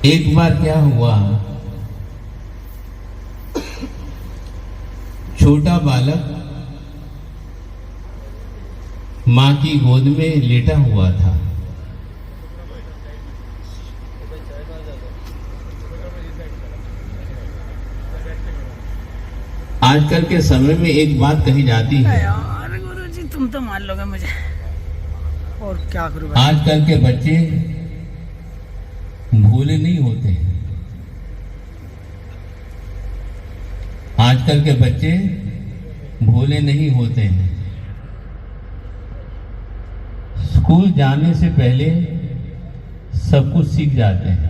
एक बार क्या हुआ, छोटा बालक मां की गोद में लेटा हुआ था। आजकल के समय में एक बात कही जाती है, यार गुरुजी तुम तो मान लोगे मुझे, और क्या करूं। आजकल के बच्चे भोले नहीं होते। आजकल के बच्चे भोले नहीं होते हैं। स्कूल जाने से पहले सब कुछ सीख जाते हैं।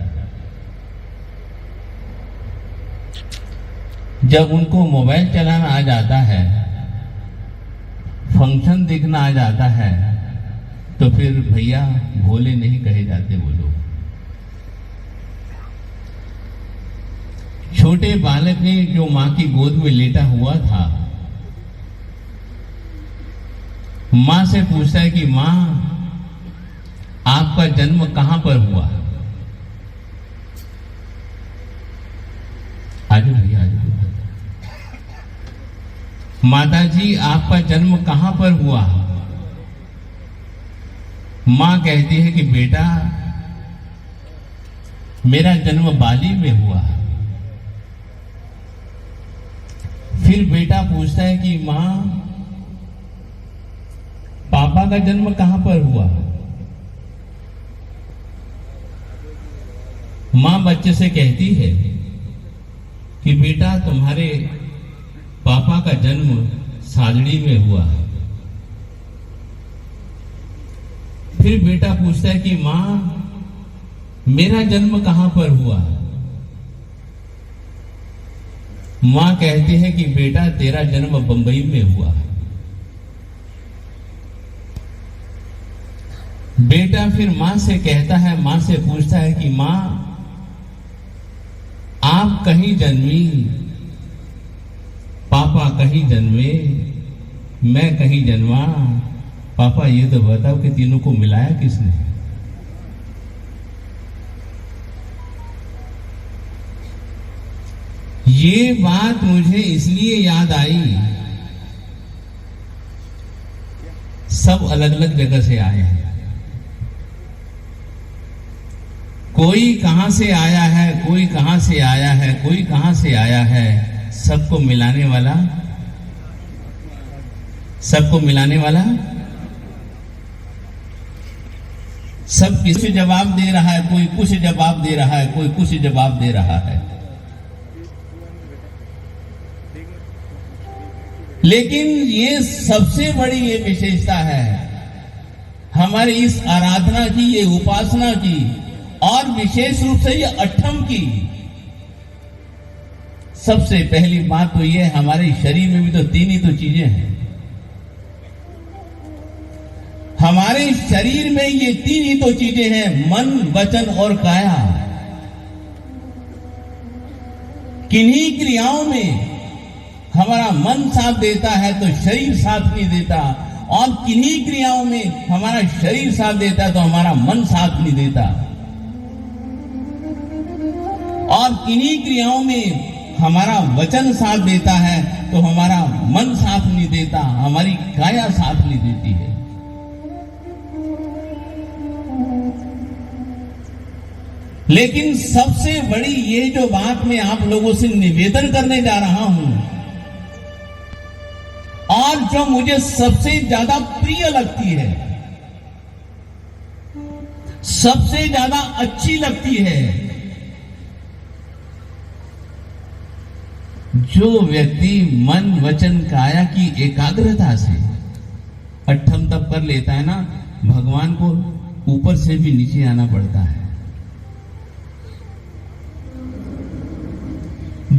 जब उनको मोबाइल चलाना आ जाता है, फंक्शन देखना आ जाता है, तो फिर भैया भोले नहीं कहे जाते वो लोग। छोटे बालक ने जो मां की गोद में लेटा हुआ था, मां से पूछता है कि मां, आपका जन्म कहां पर हुआ? आजो भैया आजो। माता जी, आपका जन्म कहां पर हुआ? मां कहती है कि बेटा, मेरा जन्म बाली में हुआ। फिर बेटा पूछता है कि मां, पापा का जन्म कहां पर हुआ? मां बच्चे से कहती है कि बेटा, तुम्हारे पापा का जन्म सादड़ी में हुआ। फिर बेटा पूछता है कि मां, मेरा जन्म कहां पर हुआ? मां कहती है कि बेटा, तेरा जन्म बंबई में हुआ। बेटा फिर मां से कहता है, मां से पूछता है कि मां, आप कहीं जन्मी, पापा कहीं जन्मे, मैं कहीं जन्मा। पापा ये तो बताओ कि तीनों को मिलाया किसने? ये बात मुझे इसलिए याद आई, सब अलग अलग जगह से आए हैं। कोई कहां से आया है, कोई कहां से आया है, कोई कहां से आया है। सबको मिलाने वाला, सबको मिलाने वाला, सब किसी जवाब दे रहा है। कोई कुछ जवाब दे रहा है, कोई कुछ जवाब दे रहा है। लेकिन ये सबसे बड़ी ये विशेषता है हमारी इस आराधना की, ये उपासना की, और विशेष रूप से ये अठम की। सबसे पहली बात तो ये, हमारे शरीर में भी तो तीन ही तो चीजें हैं। हमारे शरीर में ये तीन ही तो चीजें हैं, मन, वचन और काया। किन्हीं क्रियाओं में हमारा मन साथ देता है तो शरीर साथ नहीं देता, और किन्हीं क्रियाओं में हमारा शरीर साथ देता है तो हमारा मन साथ नहीं देता, और किन्हीं क्रियाओं में हमारा वचन साथ देता है तो हमारा मन साथ नहीं देता, हमारी काया साथ नहीं देती है। लेकिन सबसे बड़ी ये जो बात मैं आप लोगों से निवेदन करने जा रहा हूं, और जो मुझे सबसे ज्यादा प्रिय लगती है, सबसे ज्यादा अच्छी लगती है, जो व्यक्ति मन, वचन, काया की एकाग्रता से अठम तप कर लेता है ना, भगवान को ऊपर से भी नीचे आना पड़ता है।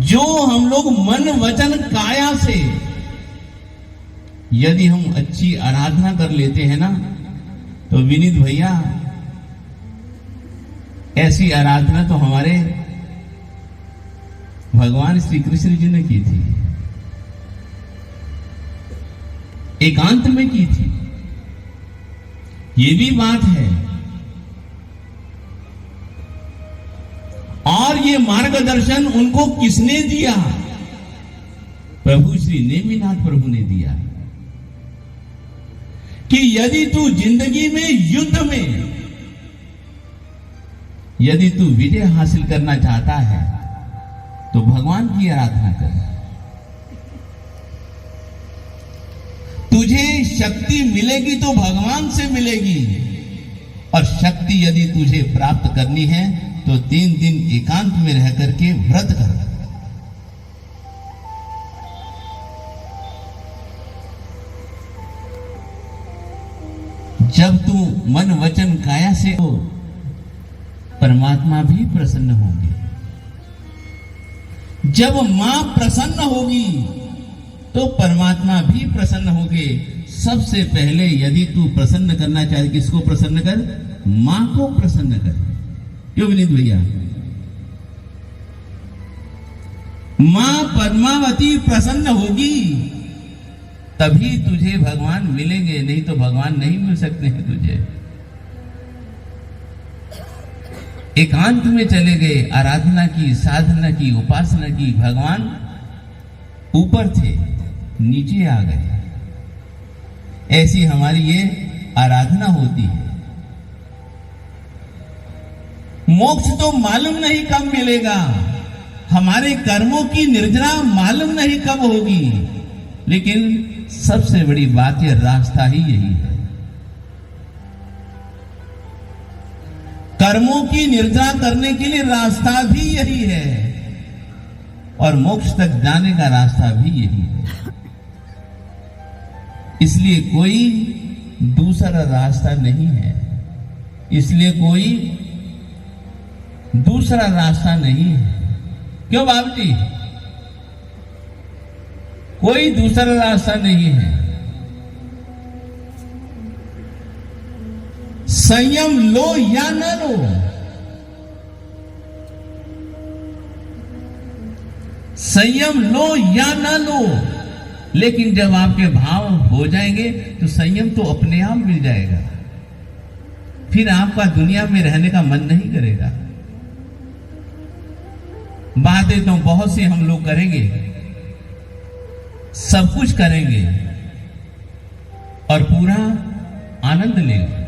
जो हम लोग मन, वचन, काया से यदि हम अच्छी आराधना कर लेते हैं ना, तो विनीत भैया, ऐसी आराधना तो हमारे भगवान श्री कृष्ण जी ने की थी, एकांत में की थी। ये भी बात है। मार्गदर्शन उनको किसने दिया? प्रभु श्री नेमिनाथ प्रभु ने दिया कि यदि तू जिंदगी में, युद्ध में यदि तू विजय हासिल करना चाहता है तो भगवान की आराधना कर। तुझे शक्ति मिलेगी तो भगवान से मिलेगी, और शक्ति यदि तुझे प्राप्त करनी है तो 3 दिन एकांत में रह करके व्रत कर। जब तू मन वचन काया से हो, परमात्मा भी प्रसन्न होंगे। जब मां प्रसन्न होगी तो परमात्मा भी प्रसन्न होंगे। सबसे पहले यदि तू प्रसन्न करना चाहे, किसको प्रसन्न कर? मां को प्रसन्न कर। क्यों विनीत भैया? मां पद्मावती प्रसन्न होगी तभी तुझे भगवान मिलेंगे, नहीं तो भगवान नहीं मिल सकते हैं तुझे। एकांत में चले गए, आराधना की, साधना की, उपासना की, भगवान ऊपर थे, नीचे आ गए। ऐसी हमारी ये आराधना होती है। मोक्ष तो मालूम नहीं कब मिलेगा, हमारे कर्मों की निर्जरा मालूम नहीं कब होगी, लेकिन सबसे बड़ी बात यह रास्ता ही यही है। कर्मों की निर्जरा करने के लिए रास्ता भी यही है, और मोक्ष तक जाने का रास्ता भी यही है। इसलिए कोई दूसरा रास्ता नहीं है, इसलिए कोई दूसरा रास्ता नहीं है। क्यों बाबू जी? कोई दूसरा रास्ता नहीं है। संयम लो या न लो, संयम लो या न लो, लेकिन जब आपके भाव हो जाएंगे तो संयम तो अपने आप मिल जाएगा। फिर आपका दुनिया में रहने का मन नहीं करेगा। बातें तो बहुत सी हम लोग करेंगे, सब कुछ करेंगे और पूरा आनंद लेंगे,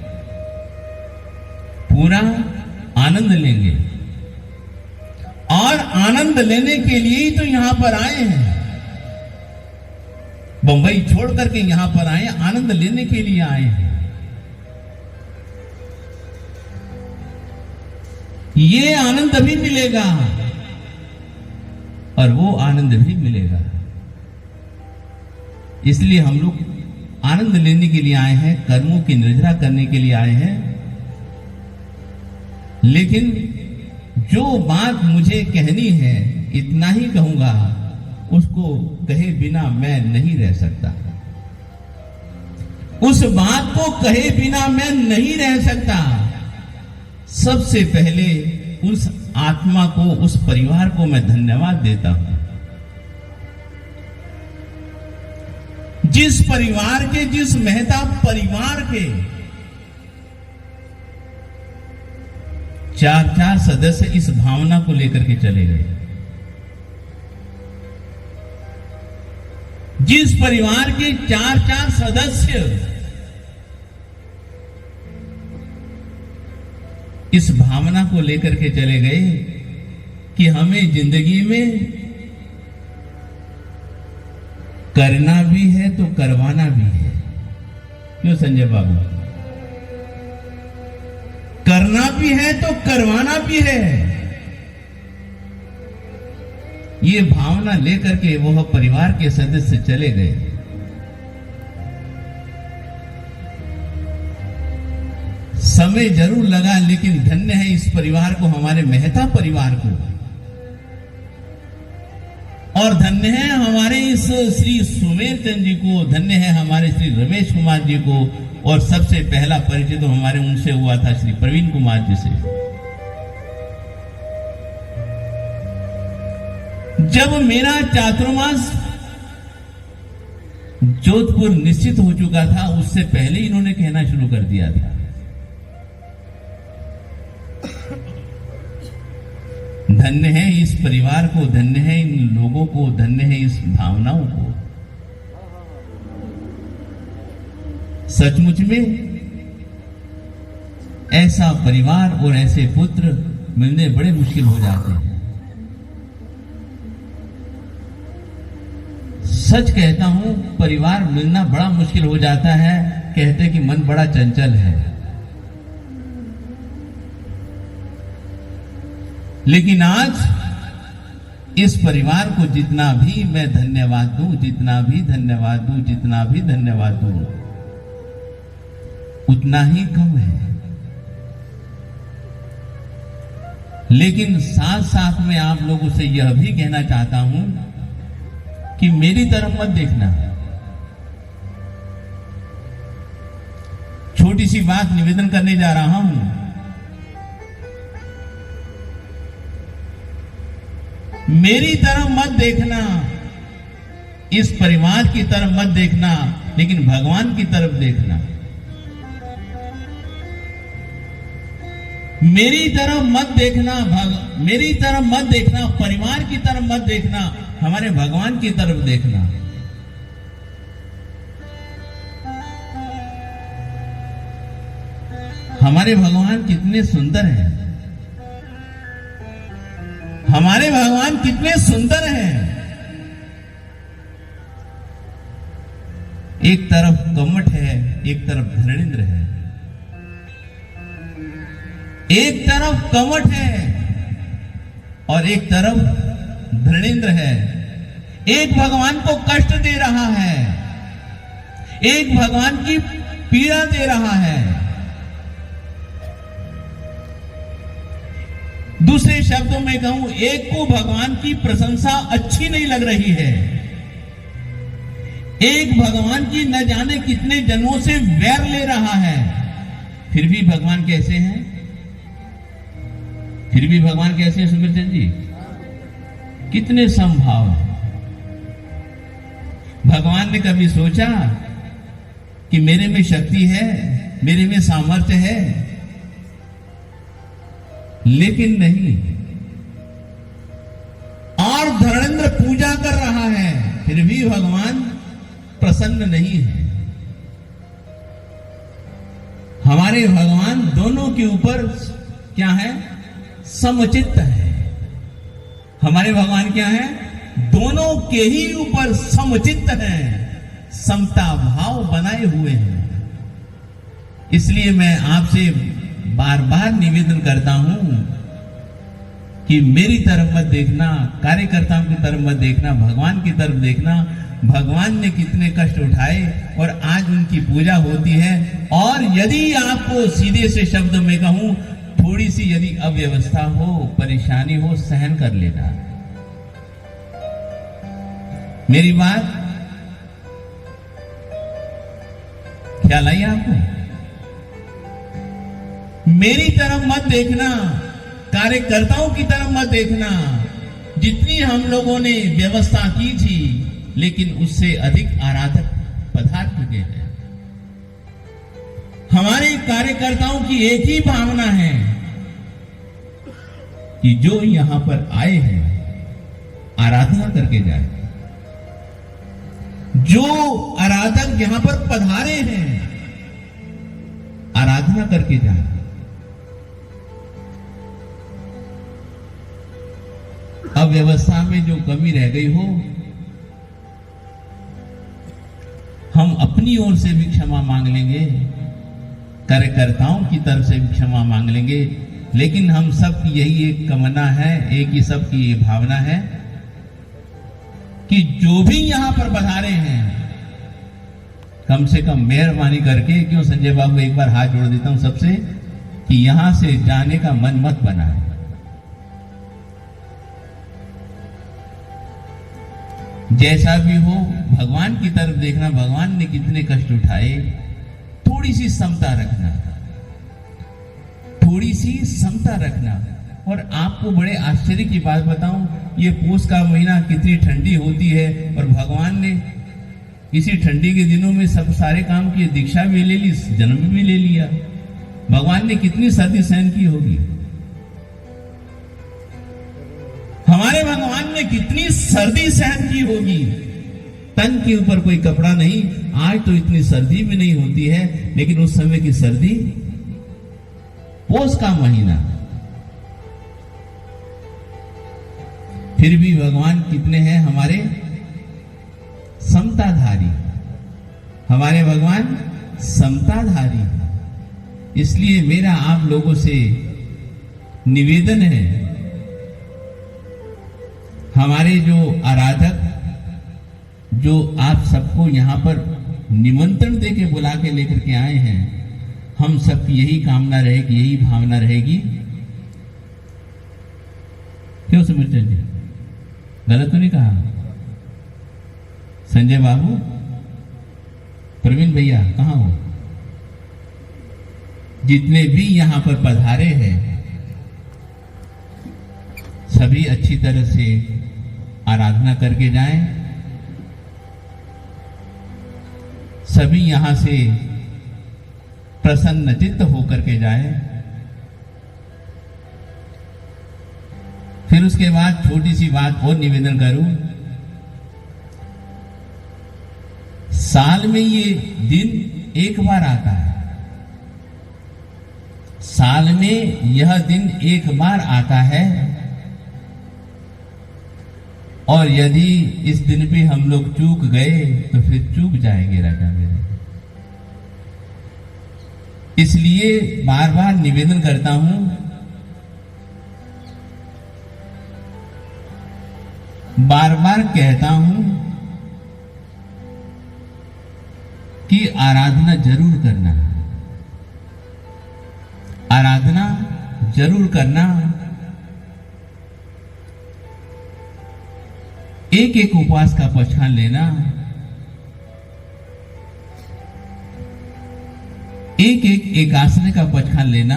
पूरा आनंद लेंगे। और आनंद लेने के लिए ही तो यहां पर आए हैं। बंबई छोड़ करके यहां पर आए, आनंद लेने के लिए आए हैं। ये आनंद भी मिलेगा और वो आनंद भी मिलेगा। इसलिए हम लोग आनंद लेने के लिए आए हैं, कर्मों की निर्जरा करने के लिए आए हैं। लेकिन जो बात मुझे कहनी है, इतना ही कहूंगा, उसको कहे बिना मैं नहीं रह सकता। उस बात को कहे बिना मैं नहीं रह सकता। सबसे पहले उस आत्मा को, उस परिवार को मैं धन्यवाद देता हूं, जिस परिवार के, जिस मेहता परिवार के 4 सदस्य इस भावना को लेकर के चले गए। जिस परिवार के 4 सदस्य इस भावना को लेकर के चले गए कि हमें जिंदगी में करना भी है तो करवाना भी है। क्यों संजय बाबू? करना भी है तो करवाना भी है। ये भावना लेकर के वह परिवार के सदस्य चले गए। समय जरूर लगा, लेकिन धन्य है इस परिवार को, हमारे मेहता परिवार को, और धन्य है हमारे इस श्री सुमेर चंद जी को, धन्य है हमारे श्री रमेश कुमार जी को, और सबसे पहला परिचय तो हमारे उनसे हुआ था श्री प्रवीण कुमार जी से। जब मेरा चातुर्मास जोधपुर निश्चित हो चुका था, उससे पहले इन्होंने कहना शुरू कर दिया था, धन्य है इस परिवार को, धन्य है इन लोगों को, धन्य है इस भावनाओं को। सचमुच में ऐसा परिवार और ऐसे पुत्र मिलने बड़े मुश्किल हो जाते हैं। सच कहता हूं, परिवार मिलना बड़ा मुश्किल हो जाता है। कहते कि मन बड़ा चंचल है, लेकिन आज इस परिवार को जितना भी मैं धन्यवाद दूं, जितना भी धन्यवाद दूं, जितना भी धन्यवाद दूं, उतना ही कम है। लेकिन साथ साथ में आप लोगों से यह भी कहना चाहता हूं कि मेरी तरफ मत देखना। छोटी सी बात निवेदन करने जा रहा हूं। मेरी तरफ मत देखना, इस परिवार की तरफ मत देखना, लेकिन भगवान की तरफ देखना। मेरी तरफ मत देखना, मेरी तरफ मत देखना, परिवार की तरफ मत देखना, हमारे भगवान की तरफ देखना। हमारे भगवान कितने सुंदर हैं, हमारे भगवान कितने सुंदर हैं। एक तरफ कमठ है, एक तरफ धरणेन्द्र है। एक तरफ कमठ है और एक तरफ धरणेन्द्र है। एक भगवान को कष्ट दे रहा है, एक भगवान की पीड़ा दे रहा है। दूसरे शब्दों में कहूं, एक को भगवान की प्रशंसा अच्छी नहीं लग रही है, एक भगवान की न जाने कितने जन्मों से वैर ले रहा है। फिर भी भगवान कैसे हैं? फिर भी भगवान कैसे हैं सुमिरचंद जी? कितने समभाव हैं। भगवान ने कभी सोचा कि मेरे में शक्ति है, मेरे में सामर्थ्य है? लेकिन नहीं। और धरणेन्द्र पूजा कर रहा है, फिर भी भगवान प्रसन्न नहीं है। हमारे भगवान दोनों के ऊपर क्या है? समचित्त है। हमारे भगवान क्या है? दोनों के ही ऊपर समचित्त है, समता भाव बनाए हुए हैं। इसलिए मैं आपसे बार बार निवेदन करता हूं कि मेरी तरफ मत देखना, कार्यकर्ताओं की तरफ मत देखना, भगवान की तरफ देखना। भगवान ने कितने कष्ट उठाए और आज उनकी पूजा होती है। और यदि आपको सीधे से शब्द में कहूं, थोड़ी सी यदि अव्यवस्था हो, परेशानी हो, सहन कर लेना। मेरी बात ख्याल आई आपको? मेरी तरफ मत देखना, कार्यकर्ताओं की तरफ मत देखना। जितनी हम लोगों ने व्यवस्था की थी, लेकिन उससे अधिक आराधक पधार चुके हैं। हमारे कार्यकर्ताओं की एक ही भावना है कि जो यहां पर आए हैं आराधना करके जाए। जो आराधक यहां पर पधारे हैं आराधना करके जाए। अव्यवस्था में जो कमी रह गई हो, हम अपनी ओर से भी क्षमा मांग लेंगे, कार्यकर्ताओं की तरफ से भी क्षमा मांग लेंगे। लेकिन हम सब की यही एक कामना है, एक ही सब की ये भावना है कि जो भी यहां पर पधारे हैं, कम से कम मेहरबानी करके, क्यों संजय बाबू, एक बार हाथ जोड़ देता हूं सबसे, कि यहां से जाने का मन मत बनाए। जैसा भी हो, भगवान की तरफ देखना। भगवान ने कितने कष्ट उठाए, थोड़ी सी समता रखना, थोड़ी सी समता रखना। और आपको बड़े आश्चर्य की बात बताऊं, ये पौष का महीना कितनी ठंडी होती है, और भगवान ने इसी ठंडी के दिनों में सब सारे काम किए, दीक्षा भी ले ली, जन्म भी ले लिया। भगवान ने कितनी सर्दी सहन की होगी। हमारे भगवान ने कितनी सर्दी सहन की होगी, तन के ऊपर कोई कपड़ा नहीं। आज तो इतनी सर्दी भी नहीं होती है, लेकिन उस समय की सर्दी, पोष का महीना, फिर भी भगवान कितने हैं हमारे समताधारी, हमारे भगवान समताधारी। इसलिए मेरा आप लोगों से निवेदन है, हमारे जो आराधक, जो आप सबको यहां पर निमंत्रण देके बुला के लेकर के आए हैं, हम सबकी यही कामना रहेगी, यही भावना रहेगी। क्यों समझते जी, गलत तो नहीं कहा? संजय बाबू, प्रवीण भैया कहाँ हो? जितने भी यहां पर पधारे हैं, सभी अच्छी तरह से आराधना करके जाएं। सभी यहां से प्रसन्नचित्त होकर के जाएं। फिर उसके बाद छोटी सी बात और निवेदन करूं, साल में ये दिन एक बार आता है, साल में यह दिन एक बार आता है, और यदि इस दिन पे हम लोग चूक गए तो फिर चूक जाएंगे राजा मेरे। इसलिए बार बार निवेदन करता हूं, बार बार कहता हूं कि आराधना जरूर करना, आराधना जरूर करना। एक एक उपवास का पहचान लेना, एक एक एकादशी का पहचान लेना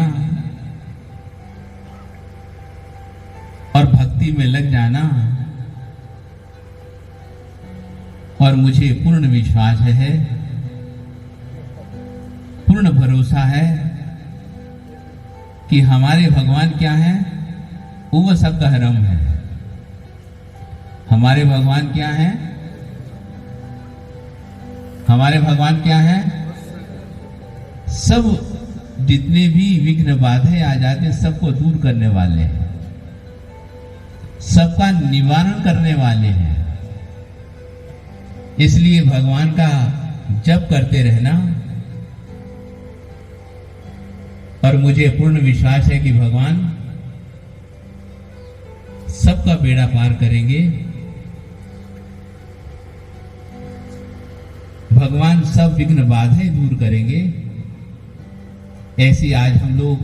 और भक्ति में लग जाना। और मुझे पूर्ण विश्वास है, पूर्ण भरोसा है कि हमारे भगवान क्या है, वो सबका हरम है। हमारे भगवान क्या है, हमारे भगवान क्या है, सब जितने भी विघ्न बाधाएं आ जाते हैं सबको दूर करने वाले हैं, सबका निवारण करने वाले हैं। इसलिए भगवान का जप करते रहना। और मुझे पूर्ण विश्वास है कि भगवान सबका बेड़ा पार करेंगे, भगवान सब विघ्न बाधाएं दूर करेंगे। ऐसी आज हम लोग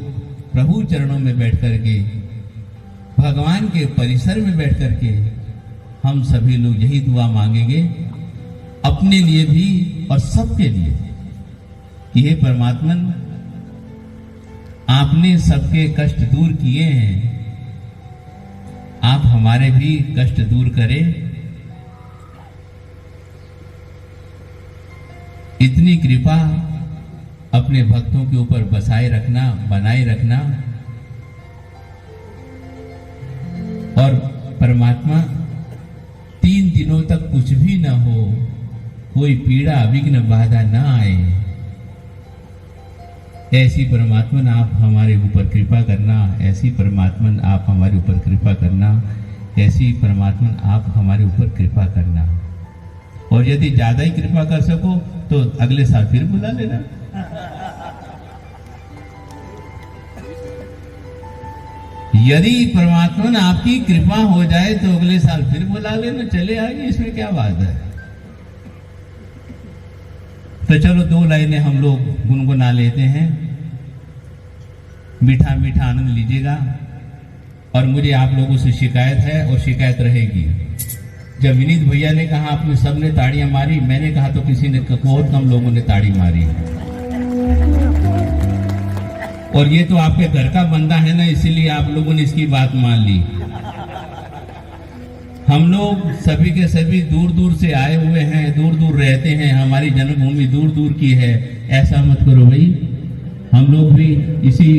प्रभु चरणों में बैठ करके, भगवान के परिसर में बैठ करके हम सभी लोग यही दुआ मांगेंगे अपने लिए भी और सबके लिए कि हे परमात्मन, आपने सबके कष्ट दूर किए हैं, आप हमारे भी कष्ट दूर करें। इतनी कृपा अपने भक्तों के ऊपर बसाए रखना, बनाए रखना। और परमात्मा 3 दिनों तक कुछ भी न हो, कोई पीड़ा विघ्न बाधा न आए, ऐसी परमात्मन आप हमारे ऊपर कृपा करना, ऐसी परमात्मन आप हमारे ऊपर कृपा करना, ऐसी परमात्मन आप हमारे ऊपर कृपा करना। और यदि ज्यादा ही कृपा कर सको तो अगले साल फिर बुला लेना। यदि परमात्मा आपकी कृपा हो जाए तो अगले साल फिर बुला लेना, चले आएंगे, इसमें क्या बात है। तो चलो 2 लाइनें हम लोग गुनगुना लेते हैं, मीठा मीठा आनंद लीजिएगा। और मुझे आप लोगों से शिकायत है और शिकायत रहेगी। जब विनीत भैया ने कहा आपने सबने ताड़ियां मारी, मैंने कहा तो किसी ने, बहुत कम लोगों ने ताड़ी मारी। और ये तो आपके घर का बंदा है ना, इसीलिए आप लोगों ने इसकी बात मान ली। हम लोग सभी के सभी दूर दूर से आए हुए हैं, दूर दूर रहते हैं, हमारी जन्मभूमि दूर दूर की है। ऐसा मत करो भाई, हम लोग भी इसी